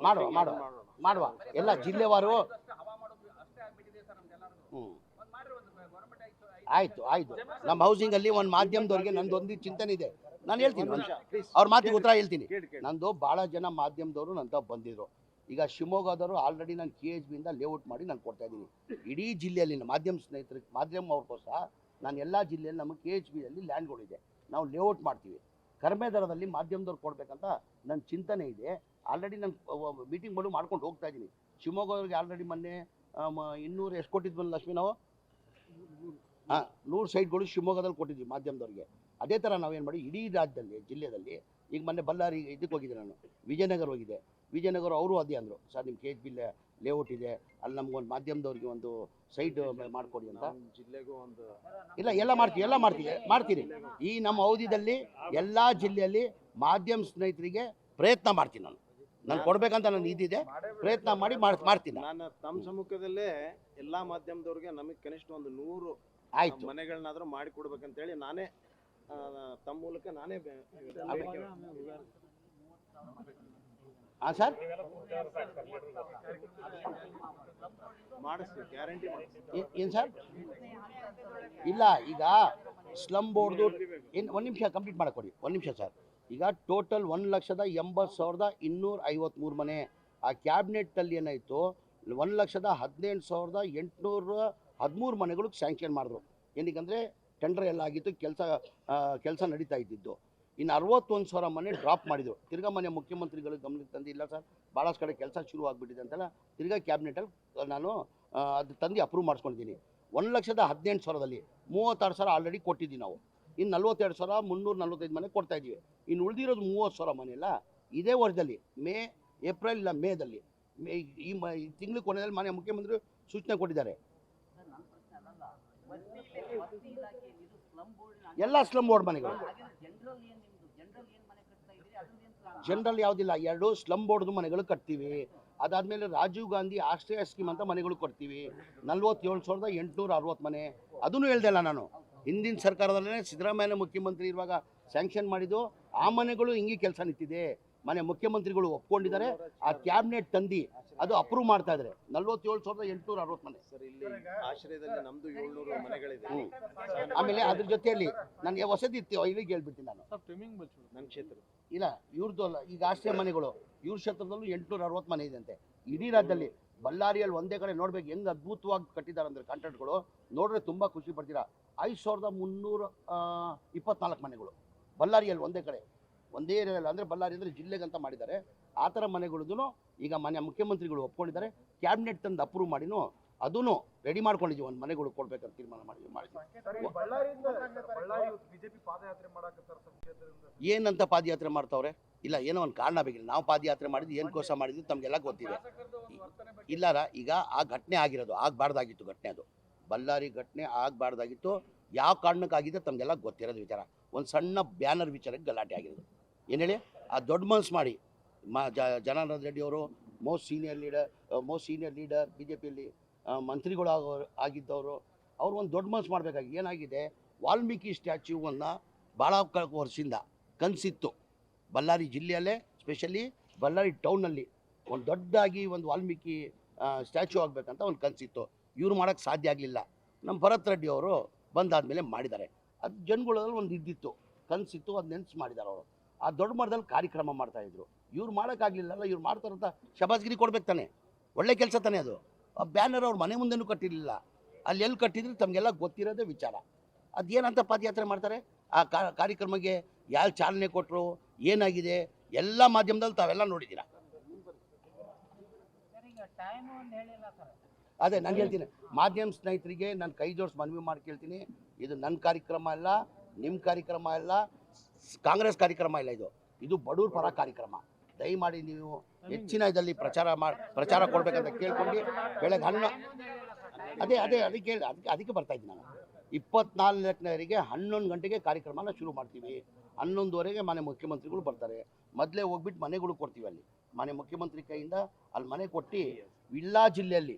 ಮಾಡುವ ಮಾಡುವ ಮಾಡುವ ಎಲ್ಲ ಜಿಲ್ಲೆವಾರು. ಆಯ್ತು ಆಯ್ತು. ನಮ್ಮ ಹೌಸಿಂಗಲ್ಲಿ ಒಂದು ಮಾಧ್ಯಮದವ್ರಿಗೆ ನಂದೊಂದು ಚಿಂತನೆ ಇದೆ, ನಾನು ಹೇಳ್ತೀನಿ ಅವ್ರ ಮಾತಿಗೆ ಉತ್ತರ ಹೇಳ್ತೀನಿ. ನಂದು ಭಾಳ ಜನ ಮಾಧ್ಯಮದವರು ನನ್ನ ಬಂದಿದ್ರು. ಈಗ ಶಿವಮೊಗ್ಗದವರು ಆಲ್ರೆಡಿ ನಾನು KHBಯಿಂದ ಲೇಔಟ್ ಮಾಡಿ ನಾನು ಕೊಡ್ತಾ ಇದ್ದೀನಿ. ಇಡೀ ಜಿಲ್ಲೆಯಲ್ಲಿ ಮಾಧ್ಯಮ ಸ್ನೇಹಿತರಿಗೆ ಮಾಧ್ಯಮ ಅವ್ರಿಗೋಸ್ಕರ ನಾನು ಎಲ್ಲ ಜಿಲ್ಲೆಯಲ್ಲಿ ನಮಗೆ KHBಯಲ್ಲಿ ಲ್ಯಾಂಡ್ಗಳಿದೆ, ನಾವು ಲೇಔಟ್ ಮಾಡ್ತೀವಿ. ಕಡಿಮೆ ದರದಲ್ಲಿ ಮಾಧ್ಯಮದವ್ರು ಕೊಡಬೇಕಂತ ನನ್ನ ಚಿಂತನೆ ಇದೆ. ಆಲ್ರೆಡಿ ನಾನು ಮೀಟಿಂಗ್ಗಳು ಮಾಡ್ಕೊಂಡು ಹೋಗ್ತಾ ಇದ್ದೀನಿ. ಶಿವಮೊಗ್ಗವ್ರಿಗೆ ಆಲ್ರೆಡಿ ಮೊನ್ನೆ 200 ಎಷ್ಟು ಕೊಟ್ಟಿದ್ವಲ್ಲ ಲಕ್ಷ್ಮೀ ನಾವು? 100 ಸೈಟ್ಗಳು ಶಿವಮೊಗ್ಗದಲ್ಲಿ ಕೊಟ್ಟಿದ್ವಿ ಮಾಧ್ಯಮದವ್ರಿಗೆ. ಅದೇ ಥರ ನಾವೇನು ಮಾಡಿ ಇಡೀ ರಾಜ್ಯದಲ್ಲಿ ಜಿಲ್ಲೆಯಲ್ಲಿ ಈಗ ಮೊನ್ನೆ ಬಳ್ಳಾರಿ ಇದಕ್ಕೆ ಹೋಗಿದ್ದೆ, ನಾನು ವಿಜಯನಗರ ಹೋಗಿದ್ದೆ. ವಿಜಯನಗರ ಅವರು ಅದೇ ಅಂದರು, ಸರ್ ನಿಮ್ಮ KHB ಲೇಔಟ್ ಇದೆ, ಅಲ್ಲಿ ನಮಗೊಂದು ಮಾಧ್ಯಮದವ್ರಿಗೆ ಒಂದು ಸೈಟ್ ಮಾಡಿಕೊಡಿ ಅಂತ. ಜಿಲ್ಲೆಗೂ ಒಂದು ಇಲ್ಲ ಎಲ್ಲ ಮಾಡ್ತೀನಿ. ಈ ನಮ್ಮ ಅವಧಿಯಲ್ಲಿ ಎಲ್ಲ ಜಿಲ್ಲೆಯಲ್ಲಿ ಮಾಧ್ಯಮ ಸ್ನೇಹಿತರಿಗೆ ಪ್ರಯತ್ನ ಮಾಡ್ತೀನಿ. ನಾನು ಕೊಡ್ಬೇಕಂತ ನಾನು ಇದಿದೆ, ಪ್ರಯತ್ನ ಮಾಡ್ತೀನಿ. ನಾನು ತಮ್ಮ ಸಮ್ಮುಖದಲ್ಲೇ ಎಲ್ಲಾ ಮಾಧ್ಯಮದವ್ರಿಗೆ ನಮಗೆ ಕನಿಷ್ಠ ಒಂದು 100 ಆಯ್ತು ಮನೆಗಳನ್ನಾದ್ರೂ ಮಾಡಿ ಕೊಡ್ಬೇಕಂತೇಳಿ ನಾನೇ ತಮ್ಮ ಮೂಲಕ ನಾನೇ ಹಾಂ ಸರ್ ಮಾಡಿಸ್ತೀವಿ, ಗ್ಯಾರಂಟಿ ಏನು ಸರ್? ಇಲ್ಲ ಈಗ ಸ್ಲಮ್ ಬೋರ್ಡ್ದು ಒಂದು ನಿಮಿಷ ಕಂಪ್ಲೀಟ್ ಮಾಡಿಕೊಡಿ, ಒಂದು ನಿಮಿಷ ಸರ್. ಈಗ ಟೋಟಲ್ 1,80,253 ಮನೆ. ಆ ಕ್ಯಾಬಿನೆಟ್ಟಲ್ಲಿ ಏನಾಯಿತು, 1,18,813 ಮನೆಗಳಿಗೆ ಸ್ಯಾಂಕ್ಷನ್ ಮಾಡಿದ್ರು. ಏನಕ್ಕಂದರೆ ಟೆಂಡರ್ ಎಲ್ಲ ಆಗಿತ್ತು, ಕೆಲಸ ನಡೀತಾ ಇದ್ದಿದ್ದು. ಇನ್ನು 61,000 ಮನೆ ಡ್ರಾಪ್ ಮಾಡಿದರು. ತಿರ್ಗಾ ಮನೆ ಮುಖ್ಯಮಂತ್ರಿಗಳು ಗಮನಕ್ಕೆ ತಂದಿಲ್ಲ ಸರ್, ಭಾಳಷ್ಟು ಕಡೆ ಕೆಲಸ ಶುರು ಆಗಿಬಿಟ್ಟಿದೆ ಅಂತೆಲ್ಲ ತಿರ್ಗಾ ಕ್ಯಾಬಿನೆಟಲ್ಲಿ ನಾನು ಅದು ತಂದು ಅಪ್ರೂವ್ ಮಾಡಿಸ್ಕೊಂಡಿದ್ದೀನಿ. 1,18,000ದಲ್ಲಿ 36,000 ಆಲ್ರೆಡಿ ಕೊಟ್ಟಿದ್ದೀವಿ ನಾವು. ಇನ್ನು 42,345 ಮನೆ ಕೊಡ್ತಾಯಿದ್ದೀವಿ. ಇನ್ನು ಉಳಿದಿರೋದು 30,000 ಮನೆ ಎಲ್ಲ ಇದೇ ವರ್ಷದಲ್ಲಿ ಏಪ್ರಿಲ್ ಇಲ್ಲ ಮೇದಲ್ಲಿ ಈ ತಿಂಗಳು ಕೊನೆಯಲ್ಲಿ ಮನೆ ಮುಖ್ಯಮಂತ್ರಿ ಸೂಚನೆ ಕೊಟ್ಟಿದ್ದಾರೆ. ಎಲ್ಲ ಸ್ಲಮ್ ಬೋರ್ಡ್ ಮನೆಗಳು ಜನರಲ್ ಯಾವುದಿಲ್ಲ, 2 ಸ್ಲಮ್ ಬೋರ್ಡ್ದು ಮನೆಗಳು ಕಟ್ತೀವಿ. ಅದಾದಮೇಲೆ ರಾಜೀವ್ ಗಾಂಧಿ ಆಶ್ರಯ ಸ್ಕೀಮ್ ಅಂತ ಮನೆಗಳು ಕೊಡ್ತೀವಿ, 47,860 ಮನೆ. ಅದನ್ನು ಹೇಳ್ದಲ್ಲ ನಾನು, ಹಿಂದಿನ ಸರ್ಕಾರದಲ್ಲೇ ಸಿದ್ದರಾಮಯ್ಯ ಮುಖ್ಯಮಂತ್ರಿ ಇರುವಾಗ ಸ್ಯಾಂಕ್ಷನ್ ಮಾಡಿದ್ದು ಆ ಮನೆಗಳು ಹಿಂಗೆ ಕೆಲಸ ನಿಂತಿದೆ. ಮನೆ ಮುಖ್ಯಮಂತ್ರಿಗಳು ಒಪ್ಕೊಂಡಿದ್ದಾರೆ, ಆ ಕ್ಯಾಬಿನೆಟ್ ತಂದು ಅದು ಅಪ್ರೂವ್ ಮಾಡ್ತಾ ಇದ್ದಾರೆ. 47,860 ಮನೆ ಸರ್. ಇಲ್ಲಿ ಆಶ್ರಯದಲ್ಲಿ ನಮ್ದು 700 ಮನೆಗಳಿದೆ. ಆಮೇಲೆ ಅದ್ರ ಜೊತೆಯಲ್ಲಿ ನನಗೆ ವಸತಿ ಇಲ್ಲಿಗೆ ಹೇಳ್ಬಿಡ್ತೀನಿ ನಾನು, ನನ್ನ ಕ್ಷೇತ್ರ ಇಲ್ಲ ಇವ್ರದ್ದು ಅಲ್ಲ, ಈಗ ಆಶ್ರಯ ಮನೆಗಳು ಇವ್ರ ಕ್ಷೇತ್ರದಲ್ಲೂ 860 ಮನೆ ಇದೆ ಅಂತೆ ಇಡೀ ರಾಜ್ಯದಲ್ಲಿ. ಬಳ್ಳಾರಿಯಲ್ಲಿ ಒಂದೇ ಕಡೆ ನೋಡ್ಬೇಕು ಹೆಂಗೆ ಅದ್ಭುತವಾಗಿ ಕಟ್ಟಿದ್ದಾರೆ ಅಂದರೆ ಕಾಂಟ್ರಾಕ್ಟ್ಗಳು ನೋಡಿದ್ರೆ ತುಂಬ ಖುಷಿ ಪಡ್ತೀರಾ. 5,324 ಮನೆಗಳು ಬಳ್ಳಾರಿಯಲ್ಲಿ ಒಂದೇ ಕಡೆ, ಒಂದೇ ಏರಿಯಾದಲ್ಲಿ, ಅಂದರೆ ಬಳ್ಳಾರಿ ಅಂದರೆ ಜಿಲ್ಲೆಗಂತ ಮಾಡಿದ್ದಾರೆ. ಆ ಥರ ಮನೆಗಳದ್ದು ಈಗ ಮನೆ ಮುಖ್ಯಮಂತ್ರಿಗಳು ಒಪ್ಕೊಂಡಿದ್ದಾರೆ. ಕ್ಯಾಬಿನೆಟ್ ತಂದು ಅಪ್ರೂವ್ ಮಾಡಿನೂ ಅದೂ ರೆಡಿ ಮಾಡ್ಕೊಂಡಿದ್ದೀವಿ, ಒಂದು ಮನೆಗಳು ಕೊಡ್ಬೇಕಂತ ತೀರ್ಮಾನ ಮಾಡಿದ್ವಿ. ಏನಂತ ಪಾದಯಾತ್ರೆ ಮಾಡ್ತಾವ್ರೆ? ಇಲ್ಲ ಏನೋ ಒಂದು ಕಾರಣ ಬೇಕಿಲ್ಲ. ನಾವು ಪಾದಯಾತ್ರೆ ಮಾಡಿದ್ವಿ, ಏನಕ್ಕೋಸ್ಕರ ಮಾಡಿದ್ವಿ ತಮಗೆಲ್ಲ ಗೊತ್ತಿದೆ. ಇಲ್ಲಾರ ಈಗ ಆ ಘಟನೆ ಆಗಿರೋದು ಆಗಬಾರ್ದಾಗಿತ್ತು. ಘಟನೆ ಅದು ಬಳ್ಳಾರಿ ಘಟನೆ ಆಗಬಾರ್ದಾಗಿತ್ತು. ಯಾವ ಕಾರಣಕ್ಕಾಗಿದೆ ತಮಗೆಲ್ಲ ಗೊತ್ತಿರೋದು ವಿಚಾರ. ಒಂದು ಸಣ್ಣ ಬ್ಯಾನರ್ ವಿಚಾರಕ್ಕೆ ಗಲಾಟೆ ಆಗಿರೋದು. ಏನು ಹೇಳಿ, ಆ ದೊಡ್ಡ ಮನಸ್ಸು ಮಾಡಿ ಜನಾರ್ದನ್ ರೆಡ್ಡಿ ಅವರು ಮೋಸ್ಟ್ ಸೀನಿಯರ್ ಲೀಡರ್ BJPಯಲ್ಲಿ ಮಂತ್ರಿಗಳು ಆಗಿದ್ದವರು, ಅವ್ರು ಒಂದು ದೊಡ್ಡ ಮನಸ್ಸು ಮಾಡಬೇಕಾಗಿ ಏನಾಗಿದೆ, ವಾಲ್ಮೀಕಿ ಸ್ಟ್ಯಾಚ್ಯೂವನ್ನು ಭಾಳ ವರ್ಷದಿಂದ ಕನಸಿತ್ತು. ಬಳ್ಳಾರಿ ಜಿಲ್ಲೆಯಲ್ಲೇ ಸ್ಪೆಷಲಿ ಬಳ್ಳಾರಿ ಟೌನಲ್ಲಿ ಒಂದು ದೊಡ್ಡದಾಗಿ ಒಂದು ವಾಲ್ಮೀಕಿ ಸ್ಟ್ಯಾಚ್ಯೂ ಆಗಬೇಕಂತ ಒಂದು ಕನಸಿತ್ತು. ಇವ್ರು ಮಾಡೋಕ್ಕೆ ಸಾಧ್ಯ ಆಗಲಿಲ್ಲ. ನಮ್ಮ ಭರತ್ ರೆಡ್ಡಿ ಅವರು ಬಂದಾದಮೇಲೆ ಮಾಡಿದ್ದಾರೆ. ಅದು ಜನಗಳಲ್ಲಿ ಒಂದು ಇದ್ದಿತ್ತು, ಕನಸಿತ್ತು, ಅದು ನೆನ್ಸು ಮಾಡಿದ್ದಾರೆ ಅವರು. ಆ ದೊಡ್ಡ ಮರದಲ್ಲಿ ಕಾರ್ಯಕ್ರಮ ಮಾಡ್ತಾಯಿದ್ರು. ಇವ್ರು ಮಾಡೋಕ್ಕಾಗಲಿಲ್ಲಲ್ಲ, ಇವ್ರು ಮಾಡ್ತಾರಂತ ಶಬಾಸ್ಗಿರಿ ಕೊಡ್ಬೇಕು ತಾನೆ, ಒಳ್ಳೆ ಕೆಲಸ ತಾನೆ ಅದು. ಆ ಬ್ಯಾನರ್ ಅವ್ರ ಮನೆ ಮುಂದೆನೂ ಕಟ್ಟಿರಲಿಲ್ಲ, ಅಲ್ಲಿ ಎಲ್ಲಿ ಕಟ್ಟಿದ್ರು ತಮಗೆಲ್ಲ ಗೊತ್ತಿರೋದೇ ವಿಚಾರ. ಅದೇನಂತ ಪಾದಯಾತ್ರೆ ಮಾಡ್ತಾರೆ? ಆ ಕಾರ್ಯಕ್ರಮಕ್ಕೆ ಯಾರು ಚಾಲನೆ ಕೊಟ್ಟರು, ಏನಾಗಿದೆ ಎಲ್ಲ ಮಾಧ್ಯಮದಲ್ಲಿ ತಾವೆಲ್ಲ ನೋಡಿದ್ದೀರಾ. ಅದೇ ನಾನು ಹೇಳ್ತೀನಿ, ಮಾಧ್ಯಮ ಸ್ನೇಹಿತರಿಗೆ ನಾನು ಕೈ ಜೋಡಿಸಿ ಮನವಿ ಮಾಡಿ ಕೇಳ್ತೀನಿ, ಇದು ನನ್ನ ಕಾರ್ಯಕ್ರಮ ಅಲ್ಲ, ನಿಮ್ಮ ಕಾರ್ಯಕ್ರಮ ಅಲ್ಲ, ಕಾಂಗ್ರೆಸ್ ಕಾರ್ಯಕ್ರಮ ಇಲ್ಲ, ಇದು ಬಡವ್ರ ಪರ ಕಾರ್ಯಕ್ರಮ. ದಯಮಾಡಿ ನೀವು ಹೆಚ್ಚಿನ ಇದರಲ್ಲಿ ಪ್ರಚಾರ ಕೊಡಬೇಕಂತ ಕೇಳ್ಕೊಂಡು ಬೆಳಗ್ಗೆ ಅದಕ್ಕೆ ಬರ್ತಾಯಿದ್ದೀನಿ ನಾನು. 24ನೇರಿಗೆ 11 ಗಂಟೆಗೆ ಕಾರ್ಯಕ್ರಮನ ಶುರು ಮಾಡ್ತೀವಿ. 11:30ಗೆ ಮನೆ ಮುಖ್ಯಮಂತ್ರಿಗಳು ಬರ್ತಾರೆ. ಮೊದಲೇ ಹೋಗ್ಬಿಟ್ಟು ಮನೆಗಳು ಕೊಡ್ತೀವಿ. ಅಲ್ಲಿ ಮನೆ ಮುಖ್ಯಮಂತ್ರಿ ಕೈಯಿಂದ ಅಲ್ಲಿ ಮನೆ ಕೊಟ್ಟು ಎಲ್ಲ ಜಿಲ್ಲೆಯಲ್ಲಿ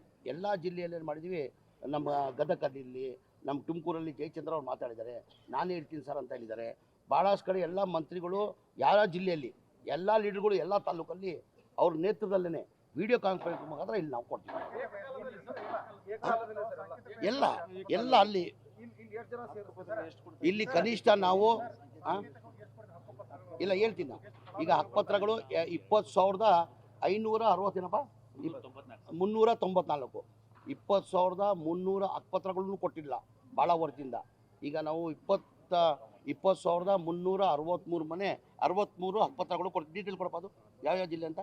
ಏನು ಮಾಡಿದ್ದೀವಿ, ನಮ್ಮ ಗದಗಲ್ಲಿ, ನಮ್ಮ ತುಮಕೂರಲ್ಲಿ ಜಯಚಂದ್ರ ಅವ್ರು ಮಾತಾಡಿದ್ದಾರೆ, ನಾನೇ ಇರ್ತೀನಿ ಸರ್ ಅಂತ ಹೇಳಿದ್ದಾರೆ. ಭಾಳಷ್ಟು ಕಡೆ ಎಲ್ಲ ಮಂತ್ರಿಗಳು ಯಾವ ಜಿಲ್ಲೆಯಲ್ಲಿ ಎಲ್ಲ ಲೀಡರ್ಗಳು ಎಲ್ಲ ತಾಲೂಕಲ್ಲಿ ಅವ್ರ ನೇತೃತ್ವದಲ್ಲೇ ವಿಡಿಯೋ ಕಾನ್ಫರೆನ್ಸ್ ಮುಖಾಂತರ ಇಲ್ಲಿ ನಾವು ಕೊಡ್ತೀವಿ. ಎಲ್ಲ ಎಲ್ಲ ಅಲ್ಲಿ ಇಲ್ಲಿ ಕನಿಷ್ಠ ನಾವು ಇಲ್ಲ ಹೇಳ್ತೀನಿ ನಾವು ಈಗ ಹಕ್ಕುಪತ್ರಗಳು 20,560 394 20,300 ಹಕ್ಕುಪತ್ರಗಳನ್ನು ಕೊಟ್ಟಿಲ್ಲ ಭಾಳ ವರ್ಷದಿಂದ. ಈಗ ನಾವು 20,363 ಮನೆ 63 ಹಕ್ಕುಪತ್ರಗಳು ಕೊಟ್ಟು ಡೀಟೇಲ್ ಕೊಡಪ್ಪ. ಅದು ಯಾವ್ಯಾವ ಜಿಲ್ಲೆ ಅಂತ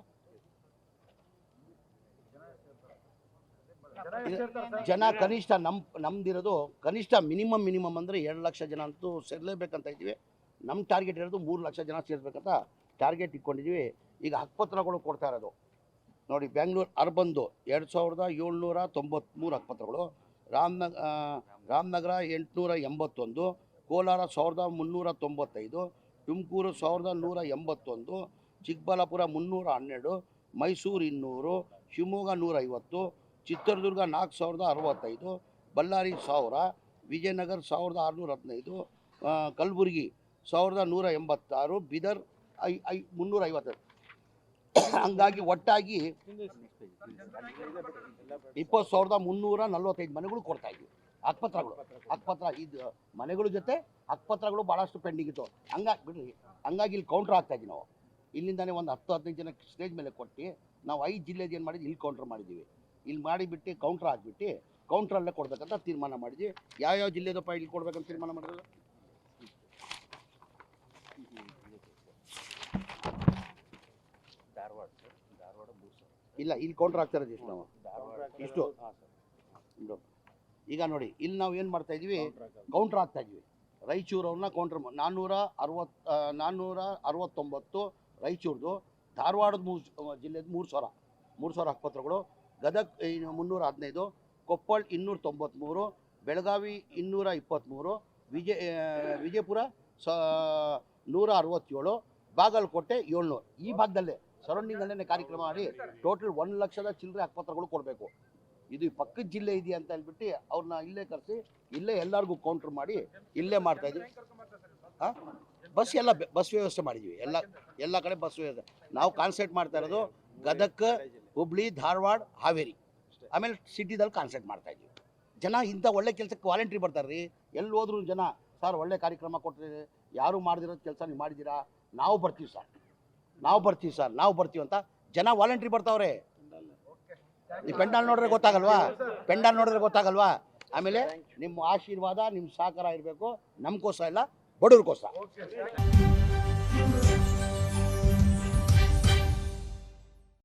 ಜನ ಕನಿಷ್ಠ ನಮ್ದಿರೋದು ಕನಿಷ್ಠ ಮಿನಿಮಮ್ ಅಂದರೆ 2 ಲಕ್ಷ ಜನ ಅಂತೂ ಸೇರಲೇಬೇಕಂತ ಇದ್ದೀವಿ. ನಮ್ಮ ಟಾರ್ಗೆಟ್ ಇರೋದು 3 ಲಕ್ಷ ಜನ ಸೇರ್ಬೇಕಂತ ಟಾರ್ಗೆಟ್ ಇಟ್ಕೊಂಡಿದ್ದೀವಿ. ಈಗ ಹಕ್ಕುಪತ್ರಗಳು ಕೊಡ್ತಾ ಇರೋದು ನೋಡಿ, ಬೆಂಗಳೂರು ಅರ್ಬಂದು 2,793 ಹಕ್ಕುಪತ್ರಗಳು, ರಾಮನಗರ 881, ಕೋಲಾರ 1,395, ತುಮಕೂರು 1,181, ಚಿಕ್ಕಬಳ್ಳಾಪುರ 312, ಮೈಸೂರು 200, ಶಿವಮೊಗ್ಗ 150, ಚಿತ್ರದುರ್ಗ 4,065, ಬಳ್ಳಾರಿ 1,000, ವಿಜಯನಗರ 1,615, ಕಲಬುರಗಿ 1,186, ಬೀದರ್ 350. ಹಂಗಾಗಿ ಒಟ್ಟಾಗಿ 20,345 ಮನೆಗಳು ಕೊಡ್ತಾ ಇದ್ವಿ ಹಕ್ಕುಪತ್ರ ಇದು ಮನೆಗಳ ಜೊತೆ ಹಕ್ಕುಪತ್ರಗಳು ಭಾಳಷ್ಟು ಪೆಂಡಿಂಗ್ ಇತ್ತು. ಹಂಗಾಗಿ ಇಲ್ಲಿ ಕೌಂಟ್ರ್ ಆಗ್ತಾ ಇದ್ವಿ ನಾವು. ಇಲ್ಲಿಂದಾನೇ ಒಂದು 10-15 ಜನ ಸ್ಟೇಜ್ ಮೇಲೆ ಕೊಟ್ಟು ನಾವು 5 ಜಿಲ್ಲೆದು ಏನು ಮಾಡಿದ್ವಿ, ಇಲ್ಲಿ ಕೌಂಟ್ರ್ ಮಾಡಿದ್ದೀವಿ. ಇಲ್ಲಿ ಮಾಡಿಬಿಟ್ಟು ಕೌಂಟ್ರ್ ಹಾಕ್ಬಿಟ್ಟು ಕೌಂಟ್ರಲ್ಲೇ ಕೊಡ್ಬೇಕಂತ ತೀರ್ಮಾನ ಮಾಡಿದ್ವಿ. ಯಾವ್ಯಾವ ಜಿಲ್ಲೆದಪ್ಪ ಇಲ್ಲಿ ಕೊಡ್ಬೇಕಂತ ತೀರ್ಮಾನ ಮಾಡಿದ್ರು? ಇಲ್ಲ, ಇಲ್ಲಿ ಕೌಂಟ್ರ್ ಆಗ್ತಾ ಇರೋದು ಇಷ್ಟು ನಾವು ಇಷ್ಟು. ಈಗ ನೋಡಿ, ಇಲ್ಲಿ ನಾವು ಏನು ಮಾಡ್ತಾ ಇದ್ವಿ, ಕೌಂಟ್ರ್ ಆಗ್ತಾ ಇದ್ವಿ. ರಾಯಚೂರವ್ರನ್ನ ಕೌಂಟ್ರ್ 469 ರಾಯಚೂರ್ದು, ಧಾರವಾಡದ ಜಿಲ್ಲೆದು 3,000 ಹಕ್ಕುಪತ್ರಗಳು, ಗದಗ 315, ಕೊಪ್ಪಳ 293, ಬೆಳಗಾವಿ 223, ವಿಜಯಪುರ 167, ಬಾಗಲಕೋಟೆ 700. ಈ ಭಾಗದಲ್ಲೇ ಸರೌಂಡಿಂಗಲ್ಲೇ ಕಾರ್ಯಕ್ರಮ ಮಾಡಿ ಟೋಟಲ್ 1 ಲಕ್ಷದ ಚಿಲ್ಲರೆ ಹಕ್ಕುಪತ್ರಗಳು ಕೊಡಬೇಕು. ಇದು ಪಕ್ಕದ ಜಿಲ್ಲೆ ಇದೆಯಾ ಅಂತ ಹೇಳ್ಬಿಟ್ಟು ಅವ್ರನ್ನ ಇಲ್ಲೇ ಕರೆಸಿ ಇಲ್ಲೇ ಎಲ್ಲರಿಗೂ ಕೌಂಟ್ರ್ ಮಾಡಿ ಇಲ್ಲೇ ಮಾಡ್ತಾ ಇದ್ವಿ. ಬಸ್ ವ್ಯವಸ್ಥೆ ಮಾಡಿದ್ವಿ. ಎಲ್ಲ ಕಡೆ ಬಸ್ ವ್ಯವಸ್ಥೆ. ನಾವು ಕಾನ್ಸಂಟ್ರೇಟ್ ಮಾಡ್ತಾ ಇರೋದು ಗದಗ, ಹುಬ್ಳಿ, ಧಾರವಾಡ, ಹಾವೇರಿ, ಆಮೇಲೆ ಸಿಟಿದಲ್ಲಿ ಕಾನ್ಸಂಟ್ರೇಟ್ ಮಾಡ್ತಾ ಇದ್ವಿ. ಜನ ಇಂಥ ಒಳ್ಳೆ ಕೆಲಸಕ್ಕೆ ವಾಲಂಟ್ರಿ ಬರ್ತಾರೆ ರೀ. ಎಲ್ಲಿ ಹೋದ್ರು ಜನ, ಸರ್ ಒಳ್ಳೆ ಕಾರ್ಯಕ್ರಮ ಕೊಟ್ಟಿರಿ, ಯಾರು ಮಾಡ್ದಿರೋದು ಕೆಲಸ ನೀವು ಮಾಡಿದ್ದೀರಾ, ನಾವು ಬರ್ತೀವಿ ಅಂತ ಜನ ವಾಲಂಟ್ರಿ ಬರ್ತಾವ್ರೆ. ಈ ಪೆಂಡಾಲ್ ನೋಡಿದ್ರೆ ಗೊತ್ತಾಗಲ್ವಾ? ಆಮೇಲೆ ನಿಮ್ಮ ಆಶೀರ್ವಾದ, ನಿಮ್ಮ ಸಹಕಾರ ಇರಬೇಕು. ನಮಗೋಸ್ಕರ ಇಲ್ಲ, ಬಡವ್ರಿಗೋಸ್ಕರ.